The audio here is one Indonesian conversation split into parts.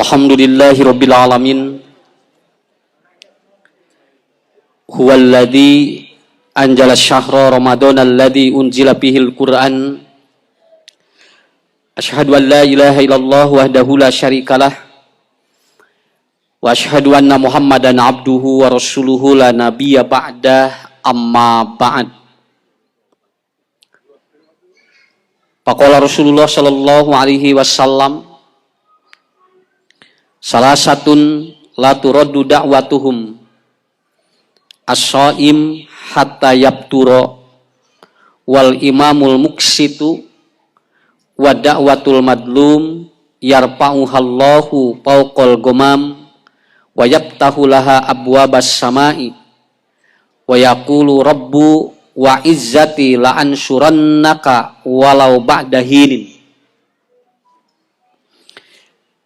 Alhamdulillahi Rabbil Alamin. Huwallazi anjala syahra Ramadan alladzi unzila bihil Qur'an. Asyhadu an la ilaha illallah wahdahu la syarikalah. Wa asyhadu anna Muhammadan abduhu wa rasuluhu la nabiyya ba'dah, amma ba'd. Faqala Rasulullah sallallahu alaihi wasallam, salasatun la turaddu da'watuhum as-shaim hatta yabtura wal imamul muksitu wa da'watul madlum yarfa'uhallahu fawqal ghamam wa yaftahu laha abwabas samai wa yaqulu rabbu wa izzati la ansurannaka walau ba'da hinin.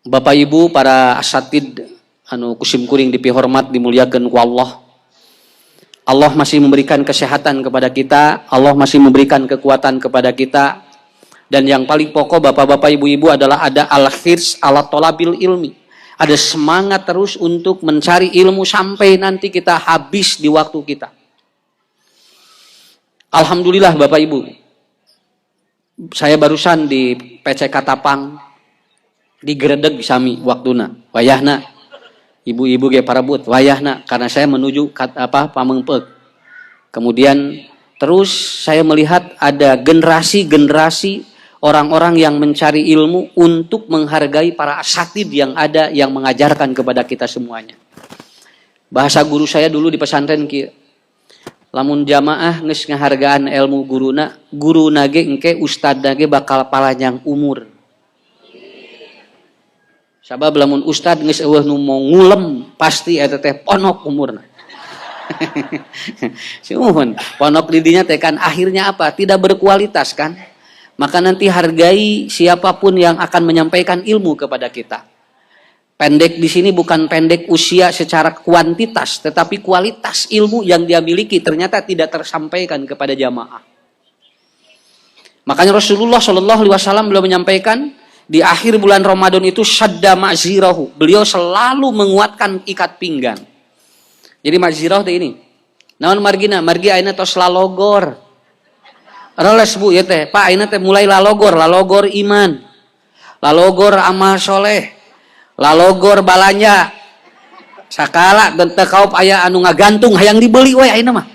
Bapak Ibu para asatid kusim kuring dipihormat dimuliakan ku Allah. Allah masih memberikan kesehatan kepada kita, Allah masih memberikan kekuatan kepada kita. Dan yang paling pokok Bapak-bapak Ibu-ibu adalah ada al-khirs ala tolabil ilmi. Ada semangat terus untuk mencari ilmu sampai nanti kita habis di waktu kita. Alhamdulillah Bapak Ibu. Saya barusan di PC Katapang digeredeg sami waktuna wayahna ibu-ibu ge parabut wayahna karena saya menuju Pamengpeuk. Kemudian terus saya melihat ada generasi-generasi orang-orang yang mencari ilmu untuk menghargai para asatid yang ada yang mengajarkan kepada kita semuanya. Bahasa guru saya dulu di pesantren kieu. Lamun jamaah geus ngahargaan ilmu guruna ge engke ustadna ge bakal palajang umur. Sabab lamun ustad geus eueuh nu mau ngulem pasti eta teh ponok umurna. Siuhun, ponok di dinya teh kan akhirnya apa? Tidak berkualitas kan? Maka nanti hargai siapapun yang akan menyampaikan ilmu kepada kita. Pendek di sini bukan pendek usia secara kuantitas, tetapi kualitas ilmu yang dia miliki ternyata tidak tersampaikan kepada jamaah. Makanya Rasulullah Shallallahu Alaihi Wasallam beliau menyampaikan di akhir bulan Ramadan itu syadda ma'zirahu. Beliau selalu menguatkan ikat pinggang. Jadi ma'zirah teh ini. Naon margina? Margi ayeuna tos lalogor. Reles Bu ya teh. Pak ayeuna teh mulai lalogor iman. Lalogor amal soleh. Lalogor balanja. Sakala teu kaup aya anu ngagantung hayang dibeli we ayeuna mah.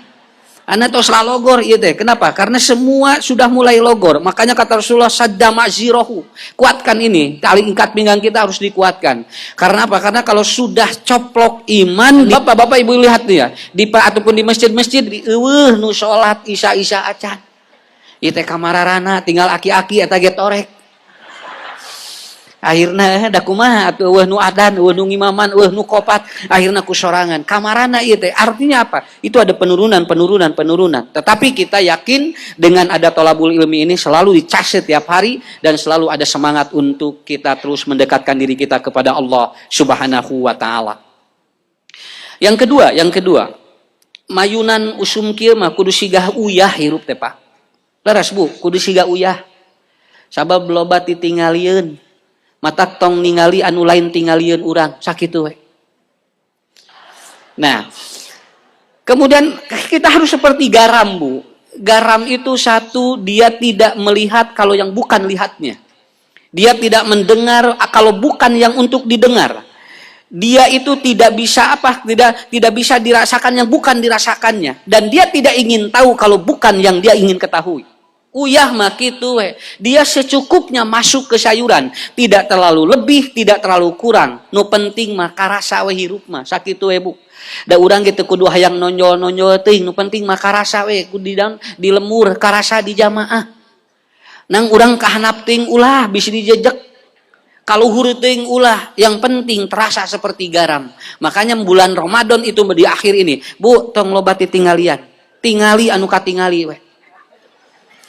Ana tos lalogor ieu teh. Kenapa? Karena semua sudah mulai logor. Makanya kata Rasulullah sadda ma'zirahu. Kuatkan ini, tali ikat pinggang kita harus dikuatkan. Karena apa? Karena kalau sudah coplok iman, Bapak-bapak Ibu lihat nih ya, ataupun di masjid-masjid di eueuh nu salat isya acan. Ieu teh kamararana tinggal aki-aki eta ge torek. Akhirna da kumaha atuh eueuh nu adan, eueuh nu ngimaman, eueuh nu qopat, akhirna ku sorangan. Kamarana ieu teh artinya apa? Itu ada penurunan. Tetapi kita yakin dengan ada tolabul ilmi ini selalu dicas setiap hari dan selalu ada semangat untuk kita terus mendekatkan diri kita kepada Allah Subhanahu wa taala. Yang kedua, mayunan usum kieu mah kudu sigah uyah hirup teh Pak. Leres Bu, kudu sigah uyah. Sabab loba titingalieun. Matak tong ningali anu lain tingalieun urang sakitu we. Nah, kemudian kita harus seperti garam Bu. Garam itu satu, dia tidak melihat kalau yang bukan lihatnya. Dia tidak mendengar kalau bukan yang untuk didengar. Dia itu tidak bisa tidak bisa dirasakan yang bukan dirasakannya, dan dia tidak ingin tahu kalau bukan yang dia ingin ketahui. Uyah mah kitu we. Dia secukupnya masuk ke sayuran, tidak terlalu lebih, tidak terlalu kurang. Nu penting mah karasa we hirup mah sakitu we Bu. Da urang kitu kudu hayang nonjol teuing, nu penting mah karasa we kudu di lemur karasa di jamaah. Nang urang kahanap teuing ulah bisi dijejek. Kaluhur teuing ulah, yang penting terasa seperti garam. Makanya bulan Ramadan itu di akhir ini, Bu, tong loba titingalian. Tingali anu katingali we.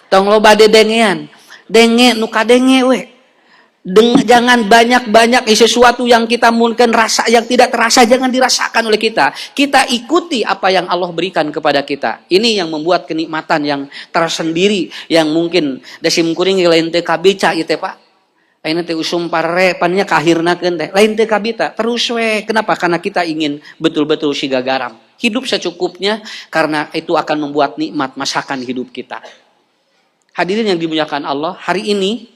Tong loba dedengean, denge nu kadenge we. Jangan banyak-banyak sesuatu yang kita mungkin rasa yang tidak terasa jangan dirasakan oleh kita. Kita ikuti apa yang Allah berikan kepada kita. Ini yang membuat kenikmatan yang tersendiri yang mungkin dasim kuring lain teh kabeca ieu teh Pak. Ayeuna teh usum parere pannya kahirnakeun teh. Lain teh kabita, terus we. Kenapa? Karena kita ingin betul-betul siga garam. Hidup secukupnya karena itu akan membuat nikmat masakan hidup kita. Hadirin yang dimuliakan Allah, hari ini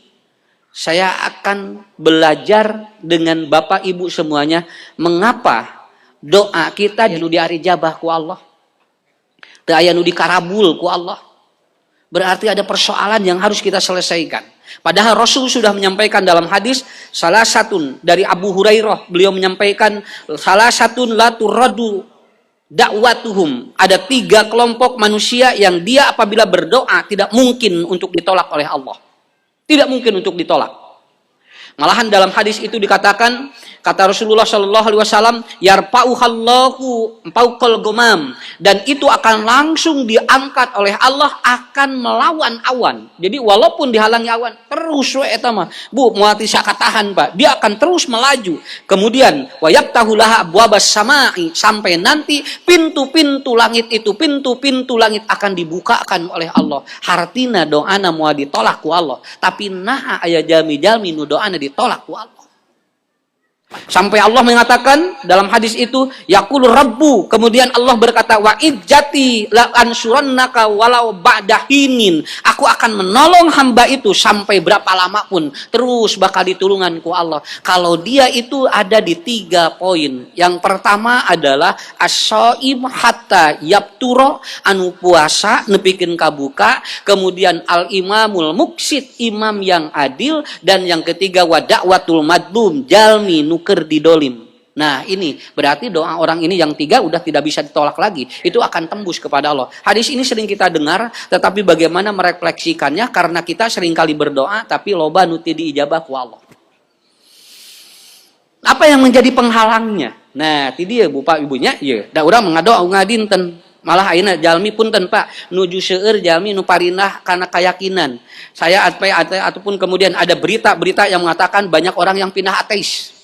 saya akan belajar dengan Bapak Ibu semuanya mengapa doa kita nu diarijabah ku Allah. Teu aya nu dikarabul ku Allah. Berarti ada persoalan yang harus kita selesaikan. Padahal Rasul sudah menyampaikan dalam hadis salah satu dari Abu Hurairah, beliau menyampaikan salah satu la turadu dakwatuhum. Ada 3 kelompok manusia yang dia apabila berdoa tidak mungkin untuk ditolak oleh Allah. Tidak mungkin untuk ditolak. Malahan dalam hadis itu dikatakan, kata Rasulullah Shallallahu Alaihi Wasallam, yarfa'uhallahu fawqal ghamam, dan itu akan langsung diangkat oleh Allah, akan melawan awan. Jadi walaupun dihalangi awan, terus we eta mah, Bu, moal teu sakatahan, Pak. Dia akan terus melaju. Kemudian wa yaftahu laha abwabas samai, sampai nanti pintu-pintu langit itu, pintu-pintu langit akan dibukakan oleh Allah. Hartina doana moal ditolak ku Allah, tapi nah aya jalmi-jalmi nu doana ditolak ku Allah. Sampai Allah mengatakan dalam hadis itu, yaqulu rabbu, kemudian Allah berkata, wa idzati la ansurannaka walau ba'da hinin, aku akan menolong hamba itu sampai berapa lama pun, terus bakal ditulungan ku Allah. Kalau dia itu ada di 3 poin. Yang pertama adalah as-shaim hatta yapturo, anu puasa nepikeun kabuka, kemudian al-imamul muksid, imam yang adil, dan yang ketiga wa da'watul madlum, jalmi nuker didolim. Nah ini berarti doa orang ini yang 3 udah tidak bisa ditolak lagi. Itu akan tembus kepada Allah. Hadis ini sering kita dengar, tetapi bagaimana merefleksikannya, karena kita sering kali berdoa tapi loba nuti diijabah ku Allah. Apa yang menjadi penghalangnya? Nah ti dieu Bu Pak Ibunya, ya da urang mengadoa ngadinten. Malah ayeuna jalmi punten Pak, nuju seueur jalmi nu parinah kana keyakinan. Saya ataupun kemudian ada berita-berita yang mengatakan banyak orang yang pindah ateis.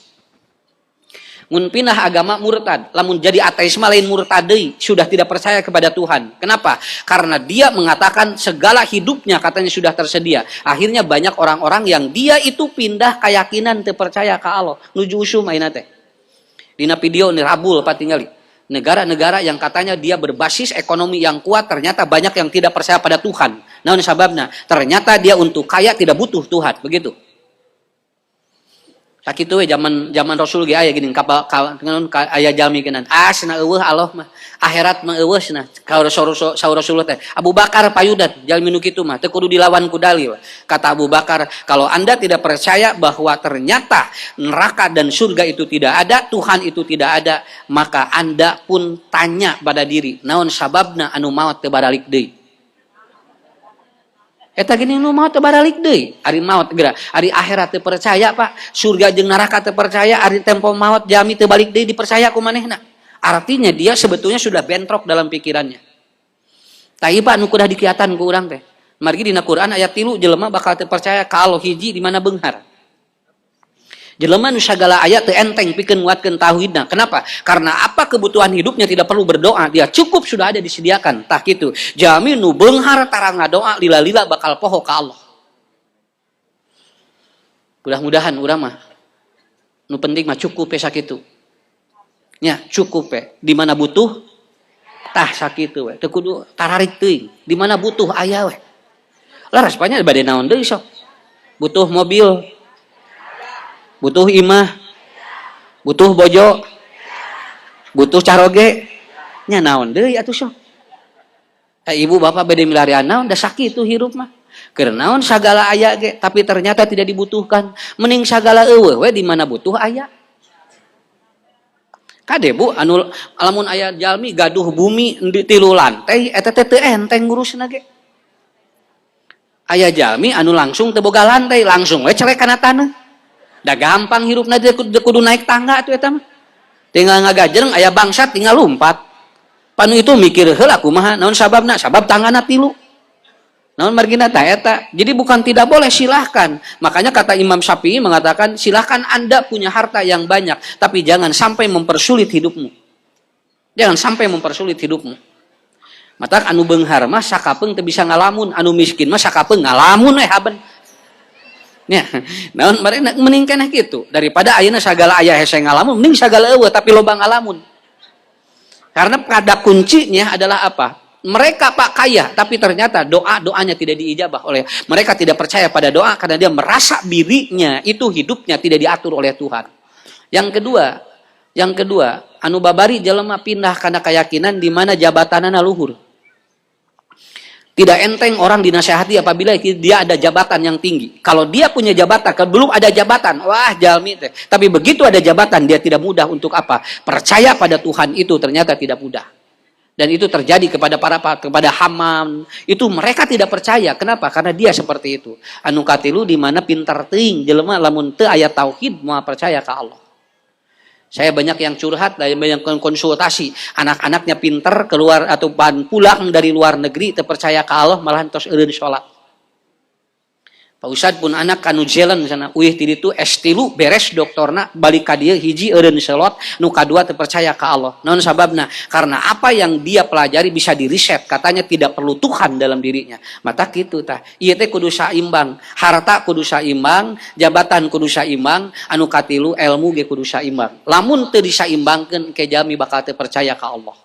Mun pindah agama murtad, lamun jadi ateis mah lain murtad deui, sudah tidak percaya kepada Tuhan. Kenapa? Karena dia mengatakan segala hidupnya katanya sudah tersedia. Akhirnya banyak orang-orang yang dia itu pindah keyakinan teu percaya ka Allah, nuju usum ayeuna teh. Dina video ni rabul patingali. Negara-negara yang katanya dia berbasis ekonomi yang kuat, ternyata banyak yang tidak percaya pada Tuhan. Naon sababna? Ternyata dia untuk kaya tidak butuh Tuhan, begitu. Sakitu we zaman Rasul ge aya gini kapal aya jalmi geunan. Cenah eueuh Allah mah. Akhirat mah eueuh cenah. Saur Rasulullah teh. Abu Bakar payudan jalmi nu kitu mah teu kudu dilawan ku dalil. Kata Abu Bakar, kalau Anda tidak percaya bahwa ternyata neraka dan surga itu tidak ada, Tuhan itu tidak ada, maka Anda pun tanya pada diri, naon sababna anu maot teu baralik deui? Eta gini nu maot teu baralik deui. Ari maot geura, ari akhirat teu percaya Pak, surga jeung neraka teu percaya, ari tempo maot jami teu balik deui dipercaya ku manehna. Artinya dia sebetulnya sudah bentrok dalam pikirannya. Tapi Pak nu kudah dikiatan ku urang teh. Margi dina Quran ayat 3 jelema bakal teu percaya ka Allah hiji di mana beunghar. Jelema nu sagala aya teu enteng pikeun nguatkeun tauhidna. Kenapa? Karena apa kebutuhan hidupnya tidak perlu berdoa, dia cukup sudah ada disediakan. Tah kitu. Jami nu beunghar tara ngadoa lila-lila bakal poho ka Allah. Mudah-mudahan urang mah nu penting mah cukup we sakitu. Nya cukup we. Di mana butuh tah sakitu we. Teu kudu tararik teuing. Di mana butuh aya we. Laras panya bade naon deui sok. Butuh mobil, butuh imah, butuh bojo, butuh caroge, nya naon deui atuh sok. Ibu bapak bade milarian naon da sakitu hirup mah. Keur naon sagala aya ge tapi ternyata tidak dibutuhkan. Mending sagala eueuh we di mana butuh aya. Kade Bu anu lamun aya jalmi gaduh bumi di 3 lantai eta teh teu enteng ngurusna ge. Aya jalmi anu langsung teu boga lantai, langsung we cerek kana taneuh. Da gampang hirupna teh kudu naik tangga atuh eta mah. Tinggal ngagajreng aya bangsat tinggal lompat. Panu itu mikir heula kumaha naon sababna? Sabab tanggana 3. Naon margina tah eta. Jadi bukan tidak boleh, silahkan. Makanya kata Imam Syafi'i mengatakan silahkan Anda punya harta yang banyak, tapi jangan sampai mempersulit hidupmu. Jangan sampai mempersulit hidupmu. Matak anu beunghar mah sakapeung teu bisa ngalamun, anu miskin mah sakapeung ngalamun we haben. Ya, naon mereka mending keneh gitu daripada ayeuna sagala aya hese ngalamun, mending sagala eueuh tapi loba ngalamun. Karena pada kuncinya adalah apa? Mereka Pak kaya, tapi ternyata doanya tidak diijabah oleh mereka, tidak percaya pada doa karena dia merasa dirinya itu hidupnya tidak diatur oleh Tuhan. Yang kedua, anu babari jelema pindah karena keyakinan di mana jabatanana luhur. Tidak enteng orang dinasehati apabila dia ada jabatan yang tinggi. Kalau dia punya jabatan, kalau belum ada jabatan, wah jalmi teh. Tapi begitu ada jabatan, dia tidak mudah untuk apa? Percaya pada Tuhan itu ternyata tidak mudah. Dan itu terjadi kepada Hamam. Itu mereka tidak percaya. Kenapa? Karena dia seperti itu. Anu katilu di mana pintar teuing jelema lamun teu aya tauhid moal percaya ke Allah. Saya banyak yang curhat, banyak konsultasi. Anak-anaknya pinter keluar atau pulang dari luar negeri, terpercaya ke Allah, malahan tos eureun sholat. Pak Ustad pun anak kanu jalan sana, uih ti ditu S3 beres doktorna, balik ka dieu hiji eureun sholat, nu kadua terpercaya ke Allah. Naon sababna? Karena apa yang dia pelajari bisa diriset, katanya tidak perlu Tuhan dalam dirinya. Mata kitu tah. Ieu teh kudu saimbang, harta kudu saimbang, jabatan kudu saimbang, anu katilu ilmu ge kudu saimbang. Lamun teu disaimbangkeun ke jami bakal teu percaya ke Allah.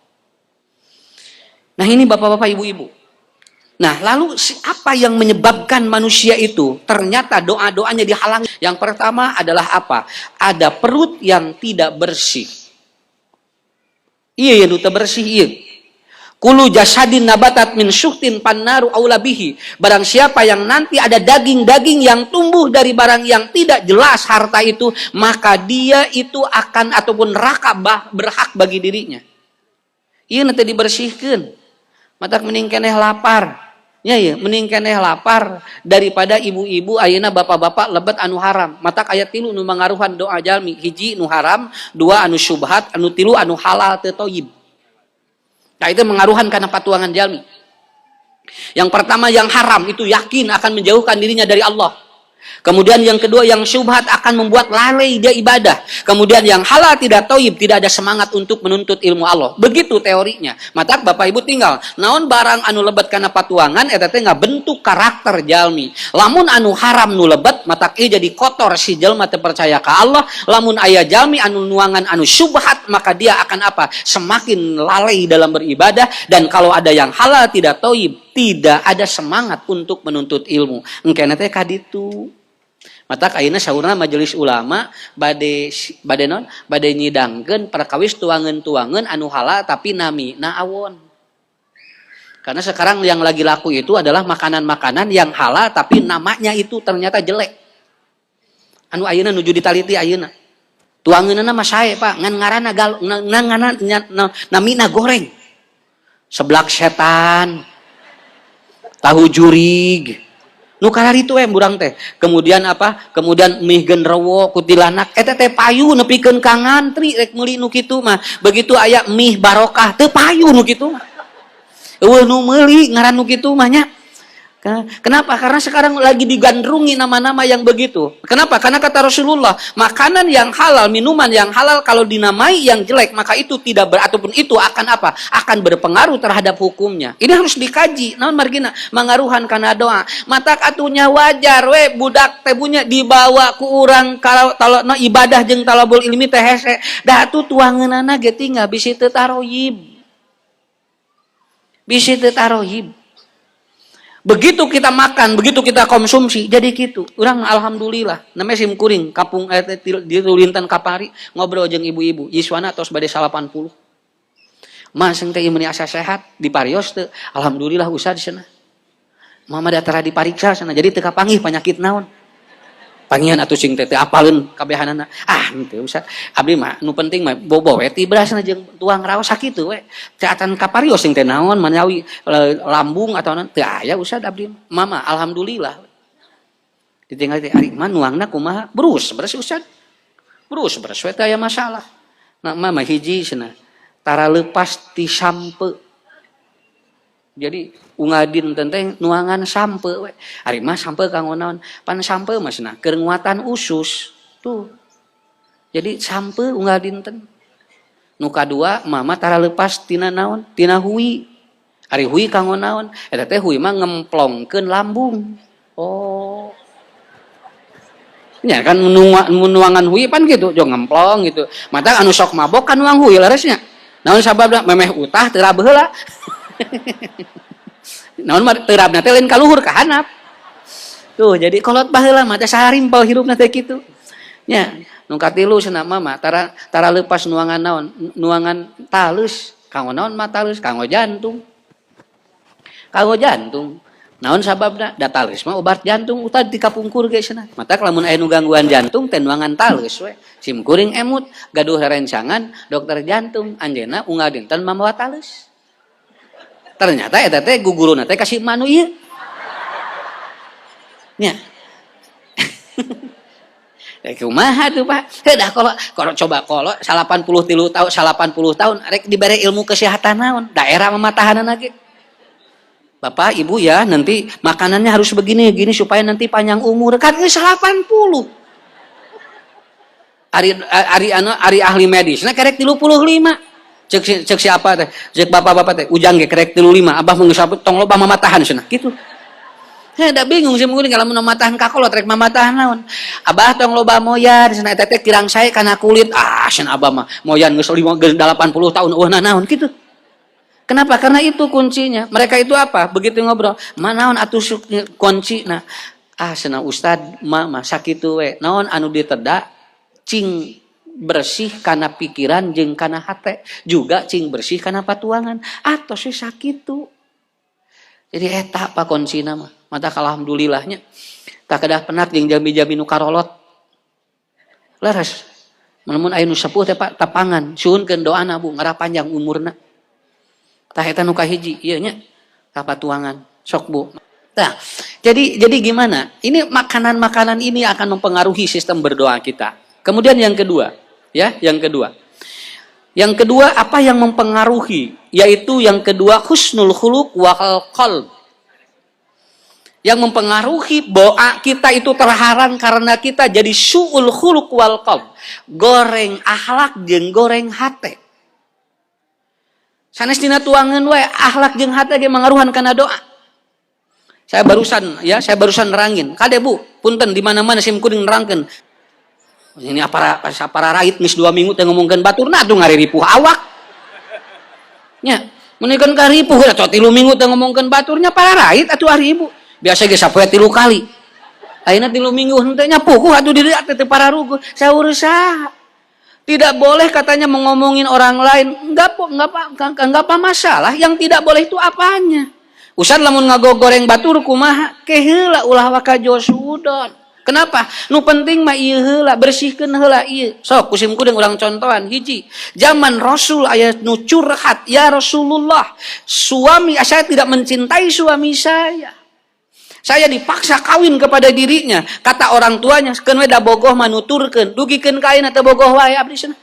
Nah ini bapak-bapak, ibu-ibu. Nah, lalu apa yang menyebabkan manusia itu ternyata doa-doanya dihalangi? Yang pertama adalah apa? Ada perut yang tidak bersih. Iya, yang tidak bersih, iya. Kulu jasadin nabatat min syuktin pannaru aulabihi. Barang siapa yang nanti ada daging-daging yang tumbuh dari barang yang tidak jelas harta itu, maka dia itu akan ataupun neraka berhak bagi dirinya. Iya, nanti dibersihkan. Matak mending keneh lapar. Ya, mending keneh lapar daripada ibu-ibu ayeuna bapak-bapak lebet anu haram. Matak aya 3 nu mangaruhan doa jalmi. Hiji nu haram, 2 anu syubhat, anu 3 anu halal teu thayyib. Nah, itu mengaruhan karena patuangan jalmi. Yang pertama yang haram itu yakin akan menjauhkan dirinya dari Allah. Kemudian yang kedua yang syubhat akan membuat lalai dia ibadah. Kemudian yang halal tidak thayyib, tidak ada semangat untuk menuntut ilmu Allah. Begitu teorinya. Mata Bapak Ibu tinggal naon barang anu lebet kana patuangan eta teh ngabentuk karakter jalmi. Lamun anu haram nu lebet matak ieu jadi kotor si jelma teu percaya ka Allah. Lamun aya jalmi anu nuangan anu syubhat maka dia akan apa? Semakin lalai dalam beribadah, dan kalau ada yang halal tidak thayyib, tidak ada semangat untuk menuntut ilmu. Engkena teh kaditu. Mata ayeuna saurna majelis ulama bade nyidangkeun perkawis tuangeun-tuangeun anu halal tapi namina awon. Karena sekarang yang lagi laku itu adalah makanan-makanan yang halal tapi namanya itu ternyata jelek. Anu ayeuna nuju ditaliti ayeuna. Tuangeunna mah sae, Pak, ngan ngaranna namina goreng. Seblak setan. Tahu jurig. Nu kalari itu murang teh. Kemudian apa? Kemudian mie genrewo kutilanak eta teh payu nepikeun ka ngantri rek meuli nu kitu mah. Begitu aya mie barokah teu payu nu kitu mah. Eueuh nu meuli ngaran nu kitu mah nya. Kenapa? Karena sekarang lagi digandrungi nama-nama yang begitu. Kenapa? Karena kata Rasulullah, makanan yang halal, minuman yang halal kalau dinamai yang jelek, maka itu tidak ataupun itu akan apa? Akan berpengaruh terhadap hukumnya. Ini harus dikaji. Namun margina mangaruhan kana doa. Matak atunya wajar we budak teh punya dibawa ku urang kalau no ibadah jeung talabul ilmi teh hese. Da atuh tuangeunana ge tinggal bisi teu taroyib. Bisi teu taroyib. Begitu kita makan, begitu kita konsumsi, jadi gitu. Urang alhamdulillah, namanya sim kuring, kapung di Lintan Kapari, ngobrol jeung ibu-ibu, yiswana tos bade 80. Mas teh ieu meuni asa sehat di parios teu. Alhamdulillah usah di sana. Mama datara dipariksa sana, jadi teu kapanggih penyakit naon. Pangihan atuh sing teh apaleun kabehanana. Ah, henteu usah. Abdi mah nu penting mah bobo we ti berasna jeung tuang raos sakitu we. Caatan kaparios sing teh naon manawi lambung atau naon teu aya usah abdi. Mama alhamdulillah. Ditinggal teh ari mah nuangna kumaha? Beres usah. Beres we teh aya masalah. Nah, mama hiji cenah. Tara leupas ti sampe. Jadi ungadin tenteng nuangan sampe we. Ari mah sampe kanggo naon? Pan sampe mah cenah keur nguatan usus. Tuh. Jadi sampe ungadin teh. Nu kadua mama tara leupas tina naon? Tina hui. Ari hui kanggo naon? Eta teh hui mah ngemplongkeun lambung. Oh. nya kan nuangan hui pan gitu jong ngemplong gitu mata anu sok mabok kan nuang hui laresnya naon sababna memeh utah teu rabeuh heula naon teu rabna teh lain ka luhur ka handap tuh jadi kolot baheula mah teh sarimpel hirupna teh kitu nya nu katilu cenah mah tara leupas nuangan naon nuangan talus kanggo naon mah talus kanggo jantung naon sababna da talus mah obat jantung utah dikapungkur ge cenah mata lamun aya nu gangguan jantung teh nuangan talus we sim kuring emut gaduh rencangan dokter jantung anjeunna unggal dinten mamawa talus ternyata eta teh guguruna teh kasih manu ieu nya kumaha tuh Pak dah kalau coba 83 tahun 80 tahun rek dibere ilmu kesehatan naon daerah mematahanan lagi Bapak, Ibu ya, nanti makanannya harus begini supaya nanti panjang umur. Kan ini 80. Ari ahli medis. Nah, kerek 35. Cek siapa teh? Cek bapak-bapak teh. Ujang ge kerek 35. Abah mau ngesabut tong loba mamatahan cenah. Gitu. Da bingung sih mungkin kalau mamatahan kakolot rek mamatahan naon. Abah tong loba moyan cenah eta teh kirang sae kana kulit. Cenah abah mah moyan geus 80 tahun eueuhna naon gitu. Kenapa? Karena itu kuncinya. Mereka itu apa? Begitu ngobrol, naon atuh kunci. Nah, cenah Ustad mah sakitu we. Naon anu ditedak cing bersih kana pikiran jeung kana hate, juga cing bersih kana patuangan. Atos we sakitu. Jadi eta apa kuncina mah. Mata alhamdulillahnya. Tak kedah penak jeung jami-jami nu karolot. Leres. Mun aya nu sepuh teh Pak tapangan, suhunkeun doana Bu, ngarah panjang umurna. Tah eta nu kahiji ieu nya kapatuangan sok Bu. Nah, jadi gimana? Ini makanan-makanan ini akan mempengaruhi sistem berdoa kita. Kemudian yang kedua, ya, yang kedua. Yang kedua apa yang mempengaruhi? Yaitu yang kedua husnul khuluq wal qalb. Yang mempengaruhi doa kita itu terhalang karena kita jadi su'ul khuluq wal qalb. Goreng akhlak jeung goreng hate. Sanes dina tuangan wae akhlak jeung hate ge mangaruhan kana doa. Saya barusan nerangin. Kade Bu, punten di mana-mana sim kuring nerangkeun. Ini para raid geus 2 minggu teh ngomongkeun baturna atuh ngariripuh awak. Nya, mun ikeun karipuh atuh 3 minggu teh ngomongkeun baturnya para raid atuh ari Ibu. Biasa ge sapoe 3 kali. Ayeuna 3 minggu henteu nya pukuh atuh diri teh para ruguh. Saur saha? Tidak boleh katanya mengomongin orang lain. Enggak apa masalah. Yang tidak boleh itu apanya? Ustad lamun ngagogoreng batur kumaha? Keheula ulah waka josudon. Kenapa? Nu penting mah ieu heula, bersihkeun heula ieu. Sok kusim kuring urang contohan hiji. Zaman Rasul aya nu curhat, ya Rasulullah, suami saya tidak mencintai suami saya. Saya dipaksa kawin kepada dirinya. Kata orang tuanya, keun we da bogoh manuturkeun, dugikeun ka ayeuna teh bogoh wae abdi cenah.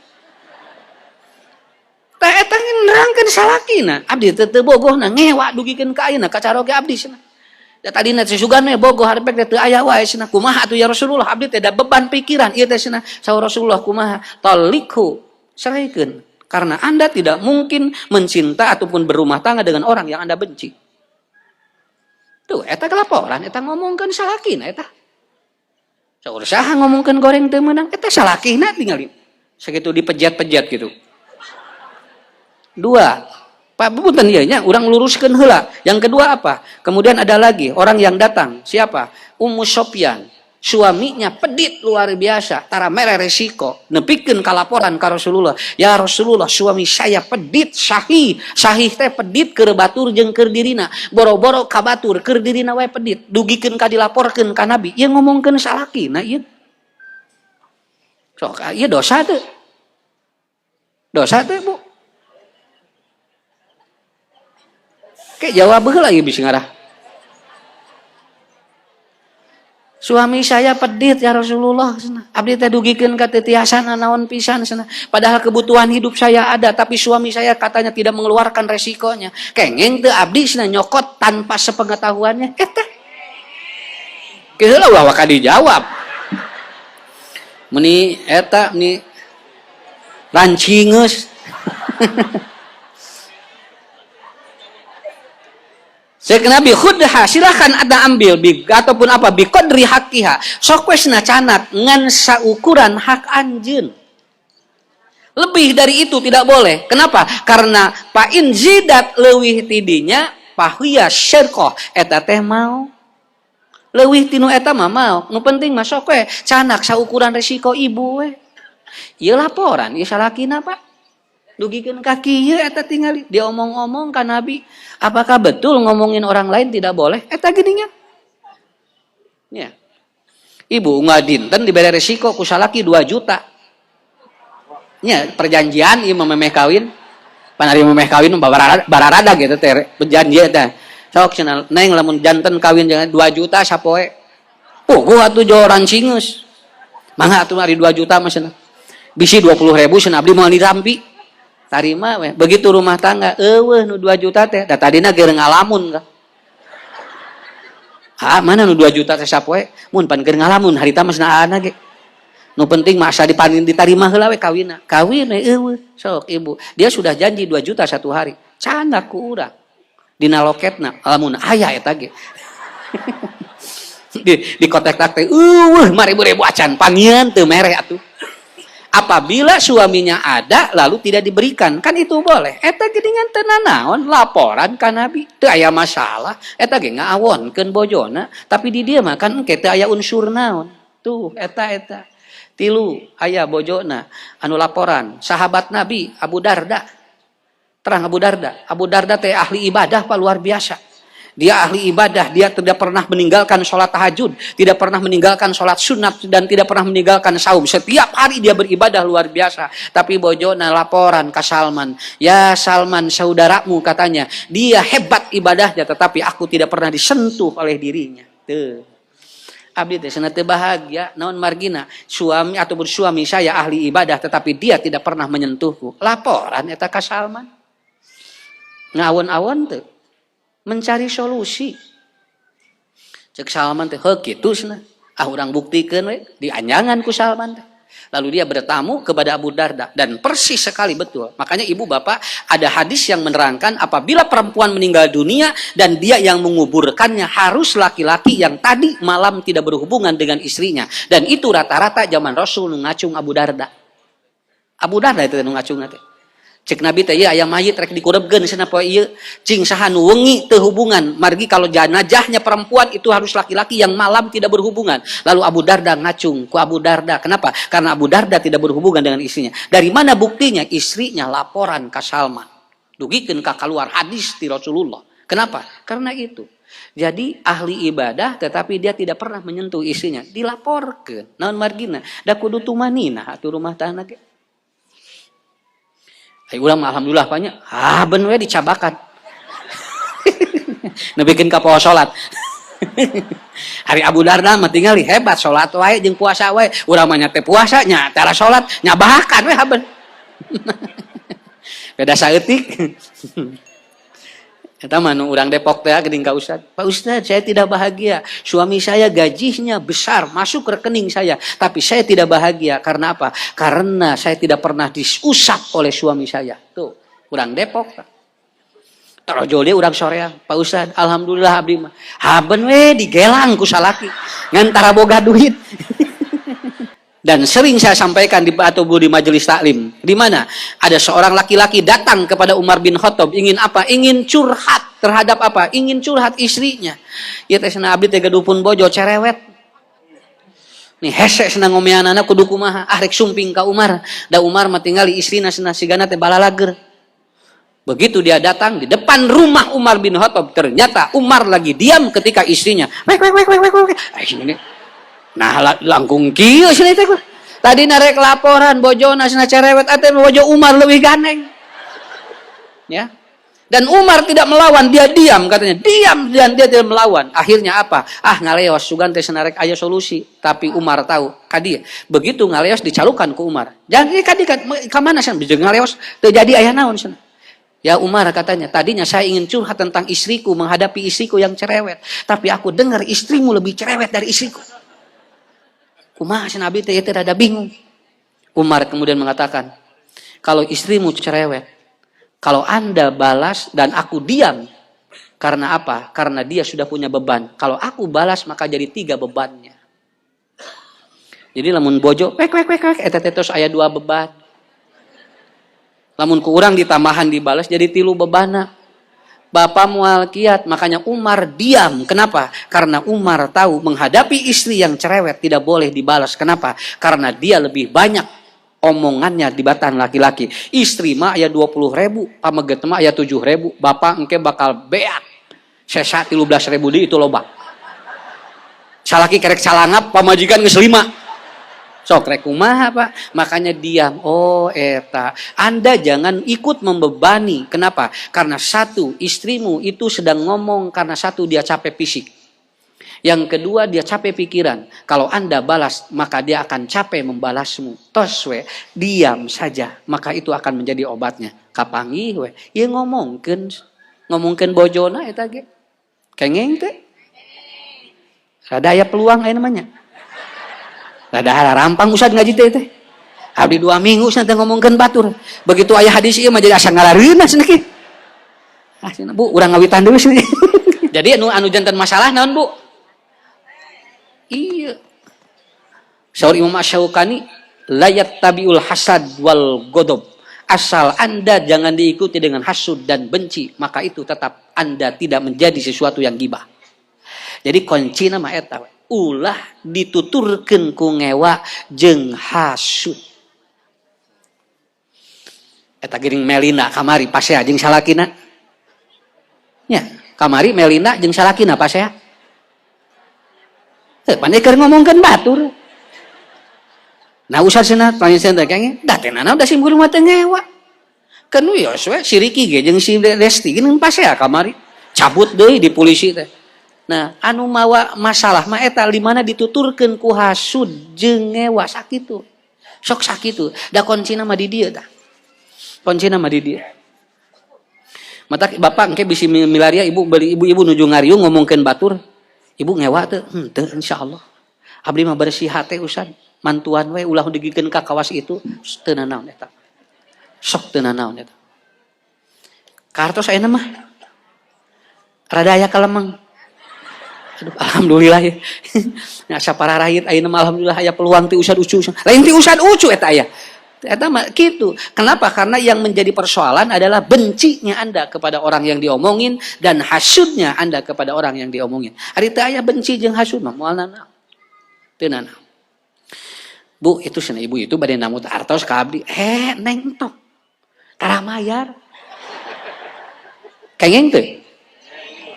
Tah eta nerangkeun salakina, abdi teu bogohna ngewa dugikeun ka ayeuna kacaroge abdi cenah. Da tadina teh sugana bogoh harpek teh teu aya wae cenah. Kumaha atuh ya Rasulullah, abdi teh da beban pikiran ieu teh cenah. Saur Rasulullah kumaha? Talikhu, ceraikeun. Karena Anda tidak mungkin mencinta ataupun berumah tangga dengan orang yang Anda benci. Tuh, eta kelaporan, eta ngomongkeun salakina eta. Saur saha ngomongkeun goreng teu meunang, eta salakina tinggal sakitu dipejat-pejat gitu. 2. Pak punten ieu nya urang luruskeun heula. Yang kedua apa? Kemudian ada lagi orang yang datang, siapa? Ummu Sofyan. Suaminya pedit luar biasa, tara mere resiko, nepikeun ka laporan ka Rasulullah. Ya Rasulullah, suami saya pedit sahih teh pedit keur batur jeung keur dirina. Boro-boro ka batur keur dirina wae pedit. Dugikeun ka dilaporkeun ka Nabi. Ieu ngomongkeun salakina ieu. Sok ieu dosa teu? Dosa teu, Bu? Ke jawab heula ieu bisi ngarah. Suami saya pedit ya Rasulullah. Abdi teh dugikeun ka titiasana naon pisan cenah. Padahal kebutuhan hidup saya ada, tapi suami saya katanya tidak mengeluarkan resikonya. Kengeng teu abdi cenah nyokot tanpa sepengetahuannya. Eta. Keheula ulah waka dijawab. Meni eta meni rancingeus. Cek Nabi, khudha silahkan ada ambil ataupun apa bi qadri haqqiha. Sok wes na canat ngan saukuran hak anjeun. Lebih dari itu tidak boleh. Kenapa? Karena pa in zidat leuwih tidinya pahuya syirqah eta teh mau. Leuwih tinu eta mah mau. Nu penting mah sok we canak saukuran resiko ibu we. Ieu laporan ieu salakina Pak. Dugikeun ka kieu eta tingali dia omong-omong ka Nabi. Apakah betul ngomongin orang lain tidak boleh? Eta geuningan. Ya. Ibu ngadinten dibere resiko ku salaki 2 juta. Ya, perjanjian ieu memeh kawin. Panari memeh kawin bararada gitu teh perjanjian teh. Sok cenah neng lamun janten kawin jangan 2 juta sapoe. Gua atuh joran cingeus. Mangga atuh ari 2 juta mah cenah. Bisi 20.000 cenah abdi moal dirampi. Tarima we. Begitu rumah tangga, eueuh nu 2 juta teh, da tadina keur ngalamun ka. Mana nu 2 juta teh sapoe? Mun pan keur ngalamun harita mah sanaana ge. Nu penting mah asa ditarima heula we kawinna. Kawin we eueuh, sok ibu. Dia sudah janji 2 juta 1 hari. Canak ku urang. Dina loketna, lamun aya eta ge. di kotek-tak teh, mari ribu acan pangian teu mere atuh. Apabila suaminya ada lalu tidak diberikan, kan itu boleh. Eta geuningan teu nanaon laporan ka Nabi, teu aya masalah. Eta ge ngaawonkeun bojona, tapi di dieu mah kan engke teu aya unsur naon. Tuh eta. 3 aya bojona anu laporan, sahabat Nabi Abu Darda. Terang Abu Darda. Abu Darda teh ahli ibadah Pak luar biasa. Dia ahli ibadah, dia tidak pernah meninggalkan sholat tahajud, tidak pernah meninggalkan sholat sunat, dan tidak pernah meninggalkan saum. Setiap hari dia beribadah luar biasa. Tapi bojona laporan ke Salman, ya Salman saudaramu katanya, dia hebat ibadahnya, tetapi aku tidak pernah disentuh oleh dirinya. Tuh. Abdi teh cenah teu bahagia, naon margina, suami atau bersuami saya ahli ibadah, tetapi dia tidak pernah menyentuhku. Laporan eta ka Salman. Ngawon-awon teu. Mencari solusi. Cek Salman teh heuh kitu cenah. Urang buktikeun we dianjangan ku Salman teh. Lalu dia bertamu kepada Abu Darda dan persis sekali betul. Makanya ibu bapak ada hadis yang menerangkan apabila perempuan meninggal dunia dan dia yang menguburkannya harus laki-laki yang tadi malam tidak berhubungan dengan istrinya. Dan itu rata-rata zaman Rasul ngacung Abu Darda. Abu Darda itu nu ngacung teh. Cek Nabi teh aya mayit rek dikurebkeun cenah poe ieu cing saha nu wengi teu hubungan margi kalau jenazahnya perempuan itu harus laki-laki yang malam tidak berhubungan. Lalu Abu Darda ngacung ku Abu Darda. Kenapa? Karena Abu Darda tidak berhubungan dengan istrinya. Dari mana buktinya? Istrinya laporan ka Salman. Dugikeun ka kaluar hadis ti Rasulullah. Kenapa? Karena itu. Jadi ahli ibadah tetapi dia tidak pernah menyentuh istrinya, dilaporkeun. Naon margina? Da kudu tumanina atuh rumah tangga ge. Ulang alhamdulillah banyak. Ben we dicabakan. Nebikeun ka poho salat. Hari Abu Darda mah tingali hebat salat wae jeung puasa wae. Urang mah nya teh puasa nya tara salat nyabahakan we haben. Beda saeutik. Eta mah nu urang Depok teh geuning ka Ustaz. Pak Ustaz, saya tidak bahagia. Suami saya gajinya besar, masuk rekening saya, tapi saya tidak bahagia. Karena apa? Karena saya tidak pernah diusap oleh suami saya. Tuh, urang Depok. Rojol dia urang soreang. Pak Ustaz, alhamdulillah abdi mah. Haben we digelang ku salaki. Ngan tara boga duit. Dan sering saya sampaikan di majelis taklim. Di mana ada seorang laki-laki datang kepada Umar bin Khattab ingin apa? Ingin curhat terhadap apa? Ingin curhat istrinya. Ieu teh cenah abdi teh gadupun bojo cerewet. Nih hese cenah ngomeanana kudu kumaha? Rek sumping ka Umar. Da Umar mah tingali istrina cenah sigana teh balalager. Begitu dia datang di depan rumah Umar bin Khattab, ternyata Umar lagi diam ketika istrinya. Wek. Nah langkung kieu cenah teh. Tadi narek laporan bojona cenah cerewet ate bojo Umar leuwih ganeng. Ya. Dan Umar tidak melawan, dia diam katanya. Diam dan dia tidak melawan. Akhirnya apa? Ngaleos sugan teh cenah rek aya solusi, tapi Umar tahu kadieu. Begitu ngaleos dicalukan ku Umar. Jadi kadi ka mana cenah bijeu ngaleos teu jadi aya naon cenah. Ya Umar katanya, tadinya saya ingin curhat tentang istriku, menghadapi istriku yang cerewet. Tapi aku dengar istrimu lebih cerewet dari istriku. Kumaha cenah abdi teh rada bingung. Umar kemudian mengatakan, kalau istrimu cerewet, kalau Anda balas dan aku diam, Karena apa? Karena dia sudah punya beban. Kalau aku balas maka jadi 3 bebannya. Jadi lamun bojo, eta terus aya 2 beban. Lamun ku urang ditambahan dibalas jadi 3 bebana. Bapak mual kiat, makanya Umar diam. Kenapa? Karena Umar tahu menghadapi istri yang cerewet tidak boleh dibalas. Kenapa? Karena dia lebih banyak omongannya dibatan laki-laki. Istri mah aya 20.000, pameget mah aya 7.000. Bapak engke bakal beak. Sesa 13.000 di itu loba. Salaki kerek salangap, pamajikan geus 5. Sok rek kumaha Pak? Makanya diam. Oh eta, Anda jangan ikut membebani. Kenapa? Karena satu, istrimu itu sedang ngomong karena satu dia capek fisik. Yang kedua dia capek pikiran. Kalau Anda balas, maka dia akan capek membalasmu. Tos we, diam saja, maka itu akan menjadi obatnya. Kapangi we, ieu ngomongkeun bojona eta ge. Kengeng teh. Rada aya peluang aya namanya. Rada rampang usad ngaji teh. Abdi 2 minggu santai ngomongkeun batur. Begitu aya hadis ieu mah jadi asa ngalareuna cenah kieu. Ah cenah Bu, urang ngawitan deui sih. Jadi anu janten masalah naon Bu? Iya. Saur Imam Asy-Syaukani, la yattabiul hasad wal ghadab. Asal Anda jangan diikuti dengan hasud dan benci, maka itu tetap Anda tidak menjadi sesuatu yang gibah. Jadi kuncina mah eta we. Ulah dituturkeun ku ngewa jeung hasud. Eta geuning Melina kamari pasea jeung salakina. Nya, kamari Melina jeung salakina pasea. Teu pandai keur ngomongkeun batur. Nah usah cenah tanya cenah kayaknya, da teh nana udah sim guru mah teu ngewa. Kanu yos we si Riki ge jeung si Lesti geuning pasea kamari. Cabut deui di polisi teh. Nah, anu mawa masalah mah eta di mana dituturkeun ku hasud jeung ngewa sakitu. Sok sakitu. Da kuncina mah di dieu tah. Kuncina mah di dieu. Mata bapak engke bisi milaria ibu nuju ngariung ngomongkeun batur. Ibu ngewa teu? Teu insyaallah. Abdi mah bersih hate usad. Mantuan we ulah digikeun ka kawas itu teu nanaon eta. Sok teu nanaon eta. Kartos ayeuna mah rada aya kalemeng. Aduh, alhamdulillah ya. Nya sapara rakyat ayeuna mah alhamdulillah aya peluang ti usad ucu. Lain ti usad ucu eta aya. Eta mah kitu. Kenapa? Karena yang menjadi persoalan adalah bencinya Anda kepada orang yang diomongin dan hasudnya Anda kepada orang yang diomongin. Ari teu aya benci jeung hasud mah moal nanaon. Teu nanaon. Bu, itu cenah ibu itu bade namut artos ka abdi. Neng tok. Tara mayar. Kengeng teu?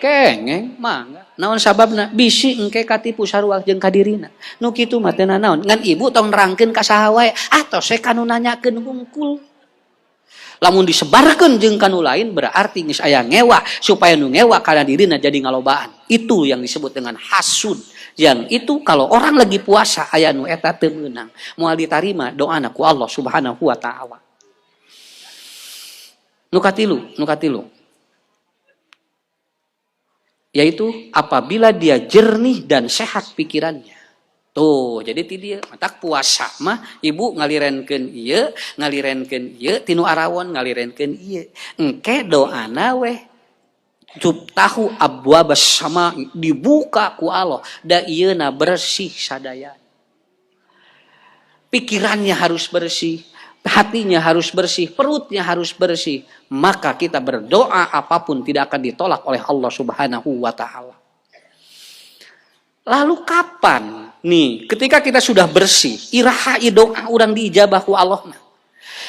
Kengeng, mangga. Naon sababna? Bisi engke katipu sarua jeung ka dirina. Nu kitu mah teu naon. Ngan ibu tong nerangkeun ka saha wae. Atos we kanu nanyakeun hungkul. Lamun disebarkeun jeung kanu lain berarti geus aya ngewa supaya nu ngewa kana dirina jadi ngalobaan. Itu yang disebut dengan hasud. Yang itu kalau orang lagi puasa aya nu eta teu meunang. Moal ditarima doana ku Allah Subhanahu wa taala. Nu katilu. Yaitu apabila dia jernih dan sehat pikirannya. Tuh, jadi ti dieu matak puasa mah ibu ngalirenkeun ieu, tinu arawon ngalirenkeun ieu. Engke doana we tuftahu abwabas sama dibuka ku Allah da ieuna bersih sadaya. Pikirannya harus bersih, hatinya harus bersih, perutnya harus bersih, maka kita berdoa apapun tidak akan ditolak oleh Allah Subhanahu wa taala. Lalu kapan nih ketika kita sudah bersih, iraha doa urang diijabah ku Allah.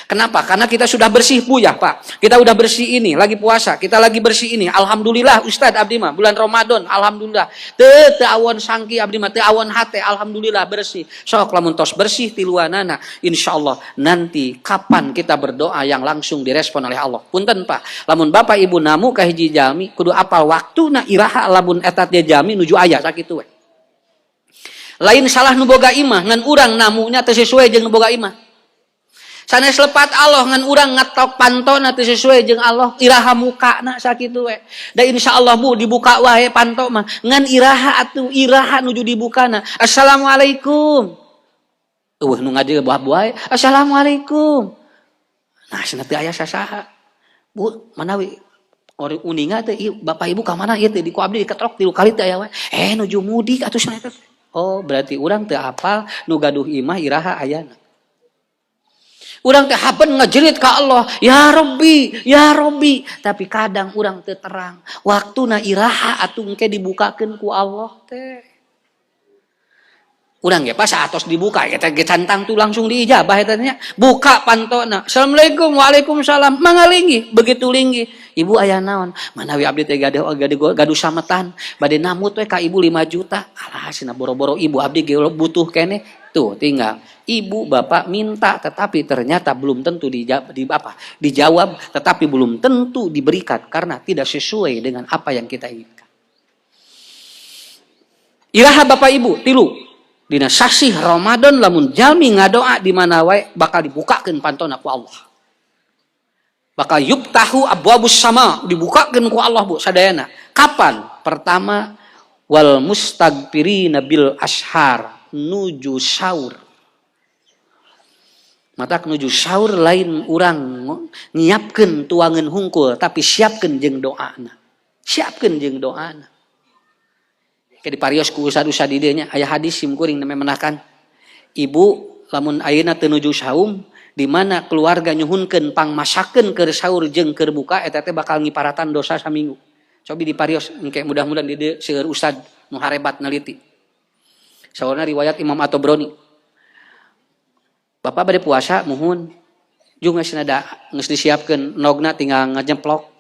Kenapa? Karena kita sudah bersih Bu ya Pak. Kita udah bersih ini, lagi puasa, kita lagi bersih ini. Alhamdulillah Ustadz abdi mah bulan Ramadan, alhamdulillah. Teu awon sangki abdi mah teu awon hate, alhamdulillah bersih. Sok lamun tos bersih tiluanana, insyaallah nanti kapan kita berdoa yang langsung direspon oleh Allah. Punten Pak, lamun Bapak Ibu namu ka hiji jami kudu apal waktuna iraha lamun eta teh jami nuju aya sakitu we. Lain salah nu boga imah ngan urang namunya teu sesuai jeung nu boga imah. Sanes lepat Allah ngan urang ngatok pantona teu sesuai jeung Allah, iraha mukana sakitu we. Da insyaallah Bu dibuka wae panto mah ngan iraha atuh iraha nuju dibukana. Assalamualaikum. Eueuh nu ngadi buah-buah. Assalamualaikum. Nah cenah teu aya sasaha. Bu, manawi Orang uninga teh bapak ibu ka mana ieu teh di ku abdi diketrok 3 kali teh aya we. Nuju mudik atuh cenah teh. Oh, berarti urang teu apal nu gaduh imah iraha ayana. Urang teh haben ngajerit ka Allah, ya Rabbi. Tapi kadang urang teu terang. Waktuna iraha atuh engke dibukakeun ku Allah teh. Urang ge pas atos dibuka eta ge cantang tuh langsung diijabah eta nya. Buka pantona. Assalamualaikum, waalaikumsalam. Mangalinggi, begitu linggi. Ibu aya naon? Manawi abdi teh gaduh sametan, bade namut we ka ibu 5 juta. Alah cenah boro-boro ibu abdi ge butuh keneh. Tuh tinggal ibu bapak minta tetapi ternyata belum tentu dijawab tetapi belum tentu diberikan karena tidak sesuai dengan apa yang kita inginkan. Iraha bapak ibu tilu dina sasih Ramadan lamun jalmi ngadoa di mana wae bakal dibukakeun pantona ku Allah. Bakal yubtahu abwabus sama dibukakeun ku Allah Bu sadayana. Kapan? Pertama wal mustagfirina bil ashar nuju sahur. Matak nuju sahur lain urang nyiapkeun tuangan hungkul tapi siapkeun jeung doana. Siapkeun jeung doana. Ke di parios ku ustad-ustad di dieu nya aya hadis sim kuring menakan ibu lamun ayeuna teu nuju saum di mana keluarga nyuhunkeun pangmasakeun keur sahur jeung keur buka eta teh bakal ngiparatan dosa saminggu. Cobi di parios engke mudah-mudahan di dieu seueur ustad nu harebat neliti. Saurna riwayat Imam At-Tabrani. Bapak bade puasa muhun. Jeung geus disiapkeun nogna tinggal ngajemplok.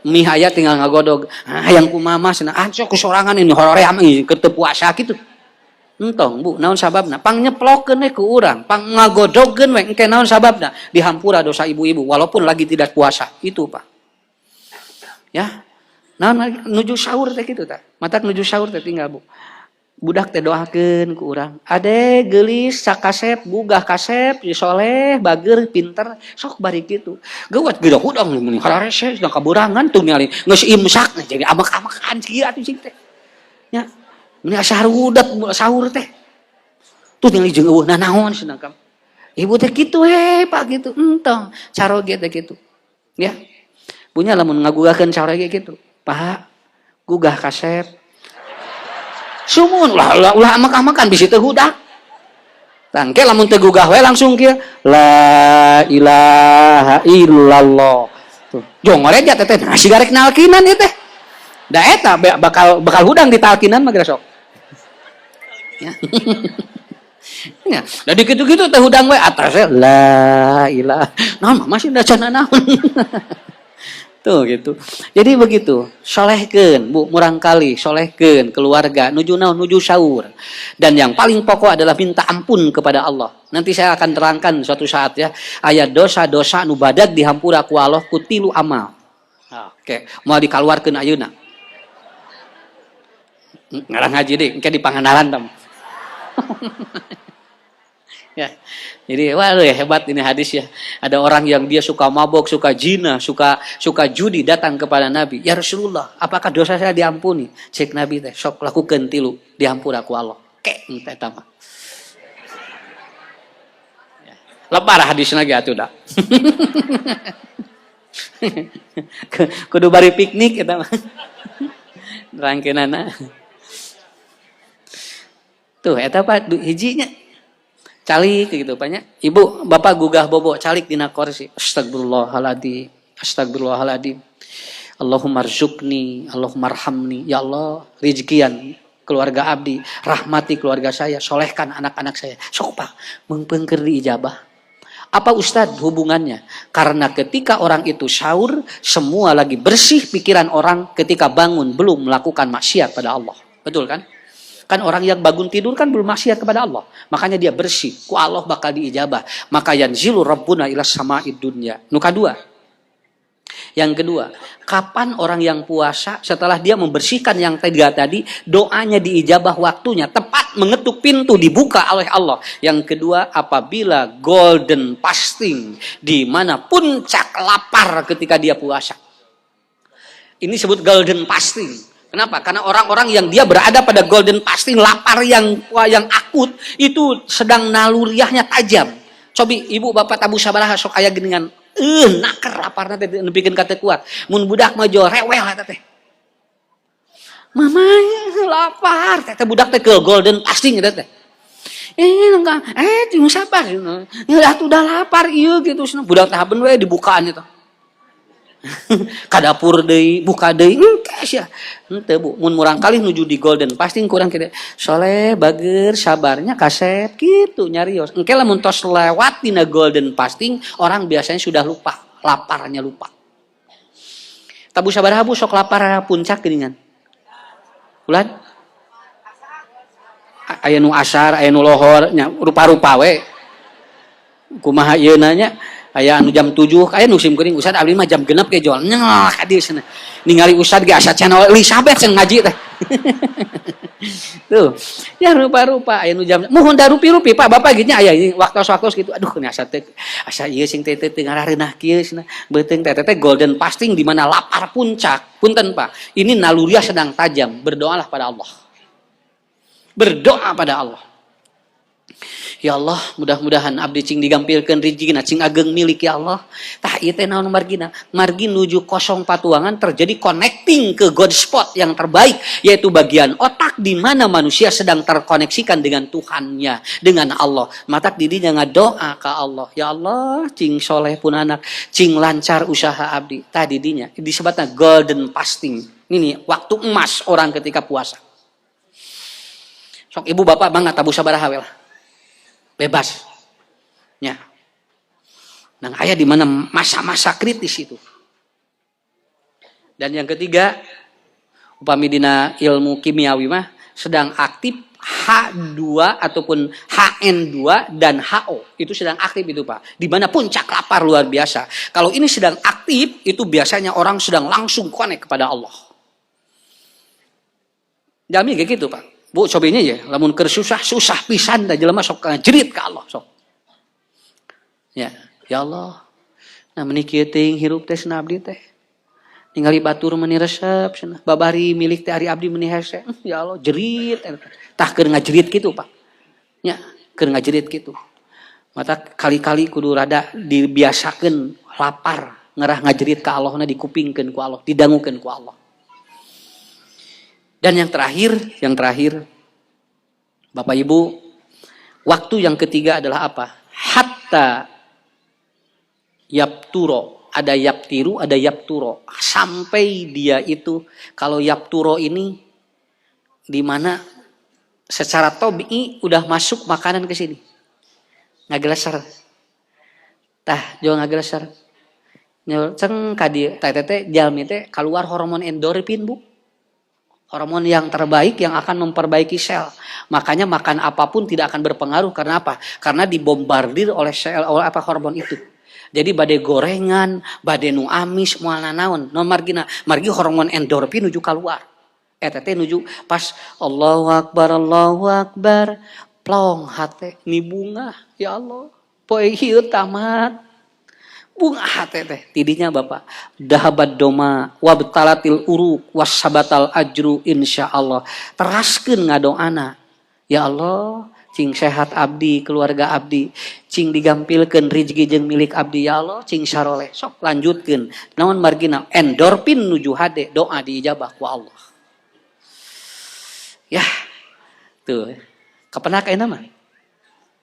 Mie aya tinggal ngagodog. Hayang ku mama cenah sok kusorangan ini hoream ieu keur teu puasa kitu. Entong Bu, naon sababna? Pang nyeplokkeun we ku urang, pang ngagodogkeun we engke naon sababna? Dihampura dosa ibu-ibu walaupun lagi tidak puasa. Itu, Pak. Ya. Naon nuju sahur teh kitu tah. Matak nuju sahur teh tinggal Bu. Budak teh doakeun ku urang. Ade geulis sakasep, gugah kasep, soleh, bager, pinter, sok bari kitu. Geuwat geudok udang meuning hararese sedang kaburangan tuh ningali geus imsak jadi amak-amakan sih atuh sing teh. Ya. Meuning asa harudak sahur teh. Tuh ningali jeung eueuhna naon cenah kam. Ibu teh kitu Pak gitu. Entong caroge teh kitu. Ya. Punya lamun ngagugahkeun caroge kitu. Pak, gugah kasep sumun ulah amak-amakan bisi teu hudak. Tangke lamun teu gugah we langsung kieu la ilaha illallah. Tuh, jongoreja teh nah sigarek nalkinan ieu teh. Da eta bakal hudang ditalkinan mah geura sok. Ya. Ya, da dikitu-kitu teh hudang we atasnya la ilaha. Naon masih dacana naon. Tuh gitu. Jadi begitu, solehkeun Bu, murang kali solehkeun keluarga, nuju naon nuju sahur. Dan yang paling pokok adalah minta ampun kepada Allah. Nanti saya akan terangkan suatu saat ya, aya dosa-dosa nu badag dihampura ku Allah ku 3 amal. Oke, mau dikaluarkeun ayeuna. Ngarang ngaji deh, engke dipanganalan tam. Ya. Jadi waduh ya hebat ini hadis ya. Ada orang yang dia suka mabok, suka zina, suka judi datang kepada Nabi. Ya Rasulullah, apakah dosa saya diampuni? Cek Nabi teh, sok lakukeun 3 dihampura ku Allah. Ke eta mah. Ya. Lebar hadisna ge atuh da. Kudu bari piknik eta mah. Rangkeunana. Tuh eta Pak hijinya calik gitu banyak. Ibu, bapak gugah bobo calik dina kursi. Astagfirullahaladzim. Astagfirullahaladzim. Allahumma rzuqni, Allahumma arhamni. Ya Allah, rezekian keluarga abdi, rahmati keluarga saya, solehkan anak-anak saya. Sok Pak, mengpengker diijabah. Apa Ustadz hubungannya? Karena ketika orang itu sahur, semua lagi bersih pikiran orang ketika bangun belum melakukan maksiat pada Allah. Betul kan? Kan orang yang bangun tidur kan belum maksiat kepada Allah. Makanya dia bersih. Ku Allah bakal diijabah. Maka yanzilu rabbuna ila sama'id dunya. Nuka 2. Yang kedua, kapan orang yang puasa setelah dia membersihkan yang 3 tadi, doanya diijabah waktunya. Tepat mengetuk pintu dibuka oleh Allah. Yang kedua, apabila golden fasting. Di mana puncak lapar ketika dia puasa. Ini disebut golden fasting. Kenapa? Karena orang-orang yang dia berada pada golden fasting, lapar yang akut, itu sedang naluriahnya tajam. Cobi ibu bapak tabu sabaraha sok aya geuningan naker lapar teh nepikeun ka teu kuat. Mun budak mah jo rewel eta teh. Mamanya lapar, teh budak teh ke golden pasting eta teh. Enggak, jeung sabar. Ya udah lapar ieu gitu. Budak teh haben we dibukaan itu. Ka dapur deui, buka deui, engke sia. Henteu Bu, mun murang kali nuju di golden pasting kurang kitu. Soleh, bager, sabarnya kasep gitu nyarios. Engke lamun tos lewat dina golden pasting, orang biasanya sudah lupa, laparnya lupa. Tabu sabaraha Bu sok lapar puncak geuningan. Ulan? Aya nu asar, aya nu lohor, nya rupa-rupa we. Kumaha ieu nanya? Aya anu jam 7, aya nu sim kuring Ustad abdi mah jam 6 ge jual. Nyah ka dieu cenah. Ningali Ustad ge asa channel Elizabeth cenah ngaji teh. Tuh. Ya rupa-rupa aya nu jam mohon da rupi-rupi Pak Bapak ge nya aya waktos-waktos gitu. Aduh ini asa teh asa ieu sing teh ngarareunah kieu cenah. Beuteung teh golden fasting di mana lapar puncak. Punten Pak. Ini naluriah sedang tajam. Berdoalah pada Allah. Berdoa pada Allah. Ya Allah, mudah-mudahan abdi cing digampilkeun rizigina cing ageng milik ya Allah. Tah ieu teh naon margina? Margi nuju kosong patuangan terjadi connecting ke God spot yang terbaik, yaitu bagian otak di mana manusia sedang terkoneksikan dengan Tuhannya, dengan Allah. Matak didinya ngadoa ka Allah. Ya Allah, cing soleh pun anak, cing lancar usaha abdi. Tah didinya disebutna golden fasting. Ini waktu emas orang ketika puasa. Sok ibu bapak banget tabu sabaraha we lah. Bebas. Ya. Nah, aya di mana masa-masa kritis itu. Dan yang ketiga, upami dina ilmu kimiawi mah sedang aktif H2 ataupun HN2 dan HO. Itu sedang aktif itu, Pak. Di mana puncak lapar luar biasa. Kalau ini sedang aktif, itu biasanya orang sedang langsung connect kepada Allah. Jami kayak gitu, Pak. Bu, cobainnya ya, lamun keur susah pisan da jelema sok jerit ka Allah sok. Ya, ya Allah. Nah meuni kieu teuing hirup teh cenah abdi teh. Ningali batur meuni resep cenah. Babari milik teh ari abdi meuni hese. Ya Allah, jerit tah keur ngajerit kitu, Pak. Nya, keur ngajerit kitu. Mata kali-kali kudu rada dibiasakeun lapar, ngarah ngajerit ka Allahna dikupingkeun ku Allah, didangukeun ku Allah. Dan yang terakhir, Bapak Ibu, waktu yang ketiga adalah apa? Hatta yapturo, ada yaptiru, ada yapturo. Sampai dia itu, kalau yapturo ini, di mana secara tobi'i udah masuk makanan ke sini. Ngagelesar. Tah, jangan ngagelesar. Ceng kadi, teh jalmi teh keluar hormon endorfin, Bu. Hormon yang terbaik yang akan memperbaiki sel. Makanya makan apapun tidak akan berpengaruh. Karena apa? Karena dibombardir oleh sel, oleh apa hormon itu. Jadi badai gorengan, badai nu amis, moal nanaon. Non margina, margi hormon endorfin nuju keluar. Teh nuju pas Allahu Akbar, plong hate ni bunga. Ya Allah, poe hieu tamat. Bunga hati teh tidinya Bapak dahabat doma wabtalatil uruk wasabatal ajru insyaallah teraskeun ngadoana ya Allah cing sehat abdi keluarga abdi cing digampilkeun rezeki jeung milik abdi ya Allah cing saroleh sok lanjutkeun naon margina endorfin nuju hade doa diijabah ku Allah ya tuh kapenak ayeuna mah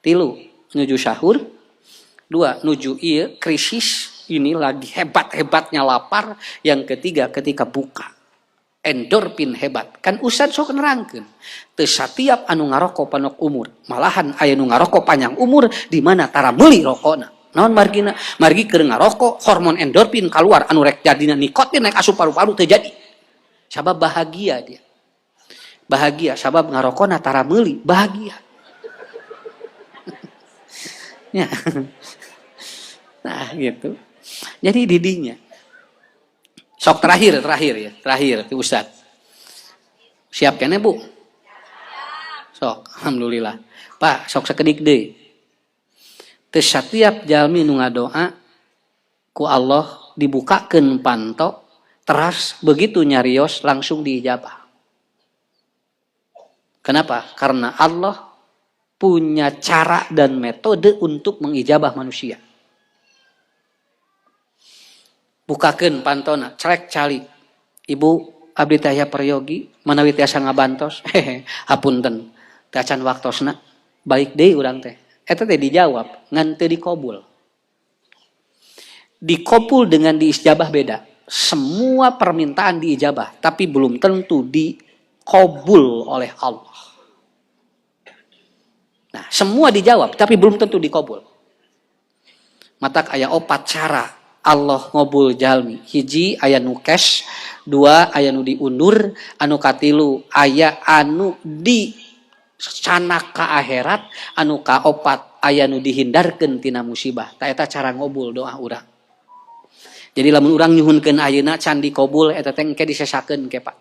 3 nuju sahur 2 nuju ieu krisis ini lagi hebat-hebatnya lapar. Yang ketiga ketika buka endorfin hebat. Kan Ustad sok nerangkeun. Teu satiap anu ngaroko panok umur. Malahan aya nu ngaroko panjang umur di mana tara meuli rokona. Naon margina? Margi keur ngaroko hormon endorfin keluar anu rek jadina nikotin naik asup paru-paru teu jadi. Sabab bahagia dia. Bahagia sabab ngarokona tara meuli, bahagia. Ya. Nah gitu. Jadi didinya. Sok terakhir tuh Ustad. Siap kene Bu? Sok, alhamdulillah. Pak, sok sakedik deui. Teu satiap jalmi nu ngadoa ku Allah dibukakeun panto, teras begitu nyarios langsung diijabah. Kenapa? Karena Allah punya cara dan metode untuk mengijabah manusia. bukakeun pantona crek cali. Ibu abdi teh aya peryogi manawi tiasa ngabantos. Hapunten. Teh acan waktosna. Baik deui urang teh. Eta teh dijawab ngan teu dikobul. Dikobul dengan diijabah beda. Semua permintaan diijabah, tapi belum tentu dikobul oleh Allah. Nah, semua dijawab, tapi belum tentu dikobul. Matak aya 4 cara Allah ngobul jalmi. Hiji aya nu cash, 2 aya nu diundur, anu katilu aya anu di canak ka akhirat, anu kaopat aya nu dihindarkeun tina musibah. Ta eta cara ngobul doa urang. Jadi lamun urang nyuhunkeun ayeuna can dikobul eta teh engke disesakeun ke Pak.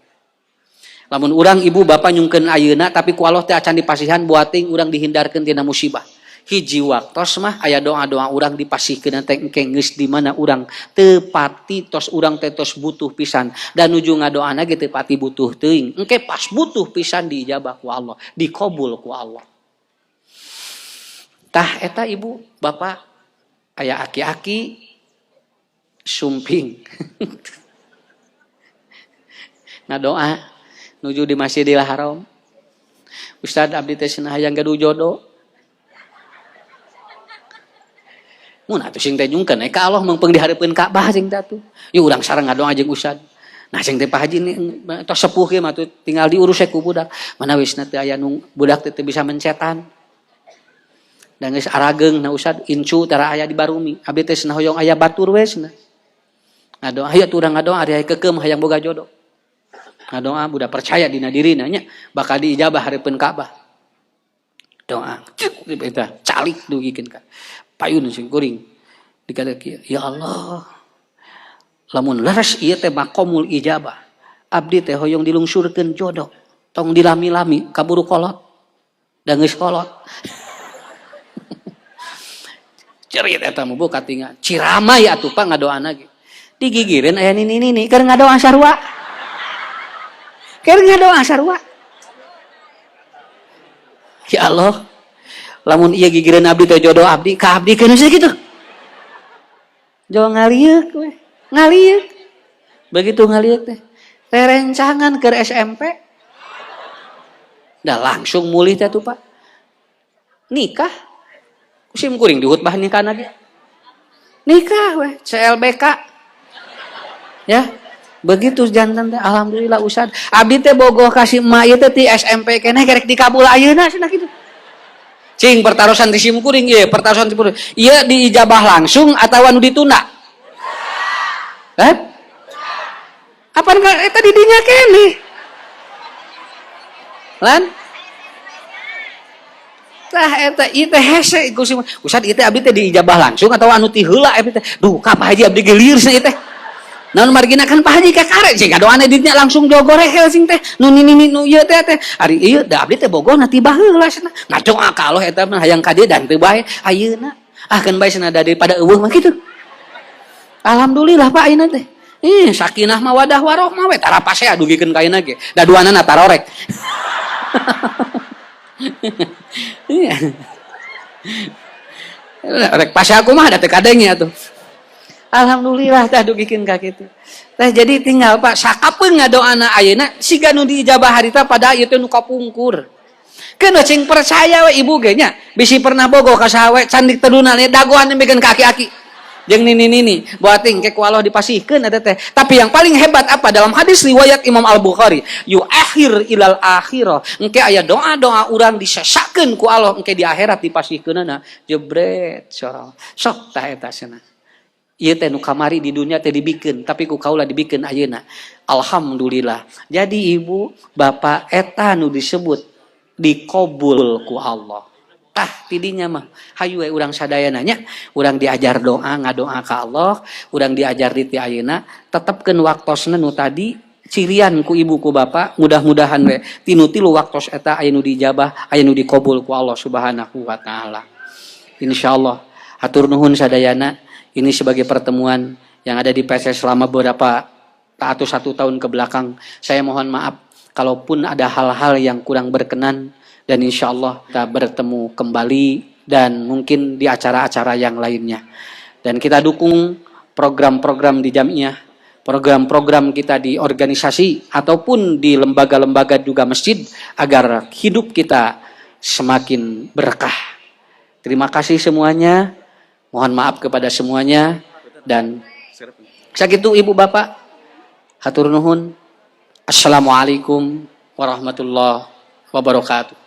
Lamun urang ibu bapak nyungkeun ayeuna tapi ku Allah teh acan dipasihan buating urang dihindarkeun tina musibah. Hiji waktos mah aya doa-doa urang dipasihkeun teh engke geus di mana urang teu pati tos urang teh tos butuh pisan dan nuju ngadoana ge teu pati butuh teuing. Engke pas butuh pisan diijabah ku Allah, dikobul ku Allah. Tah eta ibu bapak aya aki-aki sumping ngadoa nuju di Masjidil Haram. Ustad abdi teh cenah hayang gaduh jodoh. Mun atuh sing teh nyungkeun ka Allah mengpeung dihareupeun Ka'bah sing teh atuh. Yeuh urang sareng ngadoa jeung Ustad. Nah sing teh Pak Haji tos sepuh ge mah tuh tinggal diurus ku budak. Mana wisna teh aya nu budak teh bisa mencetan. Dan geus arageung na Ustad incu tara aya di Barumi. Abdi teh cenah hoyong aya batur we cenah. Ngadoa aya turang ngadoa ari aya kekeum hayang boga jodoh. Ngadoa budak percaya dina dirina nya bakal diijabah hareupeun Ka'bah. Doa eta calik dugikeun ka. Payun sing kuring. Dikata kieu, ya Allah. Lamun leres ieu teh maqamul ijabah. Abdi teh hoyong dilungsurkeun jodoh. Tong dilami-lami kaburu kolot. Da geus kolot. Cerit eta mah boga katingal. Ciramai atuh Pak ngadoana ge. Digigireun aya nini keur ngadoa sarua. Keur ngadoa sarua. Ya Allah. Lamun ieu gigireun abdi teh jodoh abdi ka abdi keun kitu. Jo ngalieuh we. Ngalieuh. Begitu ngalieuh teh. Terencangan keur SMP. Da langsung mulih teh tuh Pak. Nikah. Kusim kuring di khutbah nikahna ge. Nikah we, CLBK. Ya, begitu jantan teh alhamdulillah Ustad. Abdi teh bogoh kasih emak ieu teh ti SMP keneh gerek dikabul ayeuna cenah kitu. Cing pertarosan di simkuring ieu, pertarosan di simkuring. Ieu diijabah langsung atawa nu ditunda? Apa eta di dinya keneh? Lan tah eta ieu teh hese kusim. Ustad ieu teh abdi teh diijabah langsung atawa anu ti heula abdi teh. Duh, ka Pak Haji abdi ge lieur cenah ieu teh. Naon margina kan Pak Haji kakare sing ngadoana dinya langsung jogorehel sing teh nu nini nu ieu teh ari ieu da abdi teh bogohna tiba heula cenah ngadoa ka Allah eta mah hayang ka dieu dan teu bae ayeuna keun bae cenah daripada eueuh mah kitu. Alhamdulillah Pak ayeuna teh sakinah mawadah warahmah we tara pase adugikeun ka ayeuna ge da duanana tarorek. Iya. Rek pase aku mah da teu kadenge atuh. Alhamdulillah tah dugikeun ka kitu. Tah jadi tinggal Pak sakapeung ngadoana ayeuna siga nu diijabah harita pada ieu teh nu kapungkur. Keun cing percaya we ibu ge nya bisi pernah bogoh ka saha we candik teduna dagoan nembekeun ka aki-aki. Jeung nini buating ke ku Allah dipasihkeun eta teh. Tapi yang paling hebat apa dalam hadis riwayat Imam Al-Bukhari, yu akhir ilal akhirah. Engke aya doa-doa urang disesakeun ku Allah engke di akhirat dipasihkeunana jebret sok tah eta cenah. Ieu teh nu kamari di dunia teh dibikeun, tapi ku kaula dibikeun ayeuna. Alhamdulillah. Jadi ibu, bapak eta nu disebut dikobul ku Allah. Tah tidinya mah hayu we urang sadayana nya, urang diajar doa, ngadoa ka Allah, urang diajar di ti ayeuna, tetepkeun waktosna nu tadi cirian ku ibu ku bapak, mudah-mudahan we tinu tilu waktos eta aya nu dijabah, aya nu dikobul ku Allah Subhanahu wa taala. Insyaallah. Hatur nuhun sadayana. Ini sebagai pertemuan yang ada di PC selama beberapa atau 1 tahun ke belakang. Saya mohon maaf kalaupun ada hal-hal yang kurang berkenan dan insya Allah kita bertemu kembali dan mungkin di acara-acara yang lainnya. Dan kita dukung program-program di jamiah, program-program kita di organisasi ataupun di lembaga-lembaga juga masjid agar hidup kita semakin berkah. Terima kasih semuanya. Mohon maaf kepada semuanya dan sakitu ibu bapak. Hatur nuhun. Assalamualaikum warahmatullahi wabarakatuh.